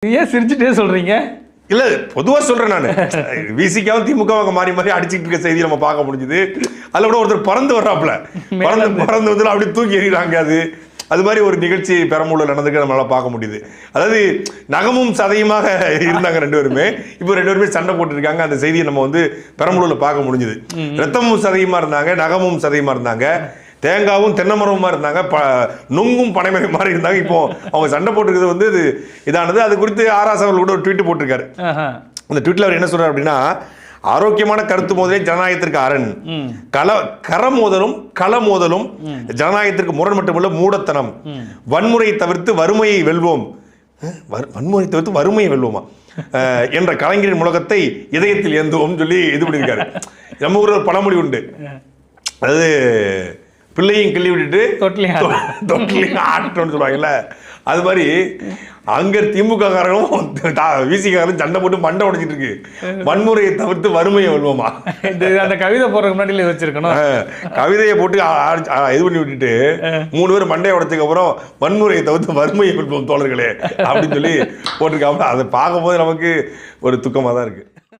ஏன் சிரிச்சுட்டே சொல்றீங்க? இல்ல பொதுவா சொல்றேன் நான். விசிகாவும் திமுகவும் மாறி மாறி அடிச்சுட்டு இருக்க செய்தி நம்ம பார்க்க முடிஞ்சுது. அதுல கூட ஒருத்தர் பறந்து வர்றாப்புல, பறந்து வந்து அப்படி தூக்கி எறிகிறாங்க. அது மாதிரி ஒரு நிகழ்ச்சி பெரம்பலூர்ல நடந்துக்க நம்மளால பார்க்க முடியுது. அதாவது நகமும் சதையுமாக இருந்தாங்க ரெண்டு பேருமே. இப்போ ரெண்டு பேருமே சண்டை போட்டுருக்காங்க. அந்த செய்தியை நம்ம வந்து பெரம்பலூர்ல பார்க்க முடிஞ்சுது. ரத்தமும் சதையுமா இருந்தாங்க, நகமும் சதையுமா இருந்தாங்க, தேங்காவும் தென்னமரமுமா இருந்தாங்க, நுங்கும் பனைமரம் மாதிரி இருந்தாங்க. இப்போ அவங்க சண்டை போட்டுருக்கிறது வந்து இதானது. அது குறித்து ஆராஸ் அவர்கள் கூட ஒரு ட்வீட் போட்டிருக்காரு. அந்த ட்வீட்ல அவர் என்ன சொல்றாரு அப்படின்னா, ஆரோக்கியமான கருத்து மோதலே ஜனநாயகத்திற்கு அரண், களமோதலும் ஜனநாயகத்திற்கு முரண் மட்டுமல்ல மூடத்தனம், வன்முறையை தவிர்த்து வறுமையை வெல்வோம், வன்முறை தவிர்த்து வறுமையை வெல்வோமா என்ற கலைஞரின் முழக்கத்தை இதயத்தில் ஏந்துவோம் சொல்லி இது பண்ணியிருக்காரு. நம்ம ஊர் ஒரு பழமொழி உண்டு, அதாவது பிள்ளையும் கிள்ளி விட்டுட்டு தொட்டிலையும் ஆட்டணும்னு சொல்லுவாங்கல்ல. அது மாதிரி அங்க திமுக காரங்களும் விசிகாரங்களும் சண்டை போட்டு மண்டை உடைச்சிட்டு இருக்கு. வன்முறையை தவிர்த்து வறுமையை வெல்வோமா. அந்த கவிதை போடுறதுக்கு முன்னாடி வச்சிருக்கணும். கவிதையை போட்டு இது பண்ணி விட்டுட்டு 3 பேர் மண்டையை உடைச்சதுக்கு அப்புறம் வன்முறையை தவிர்த்து வறுமையை வெல்வோம் தோழர்களே அப்படின்னு சொல்லி போட்டிருக்காங்க. அதை பார்க்கும் போது நமக்கு ஒரு துக்கமா தான் இருக்கு.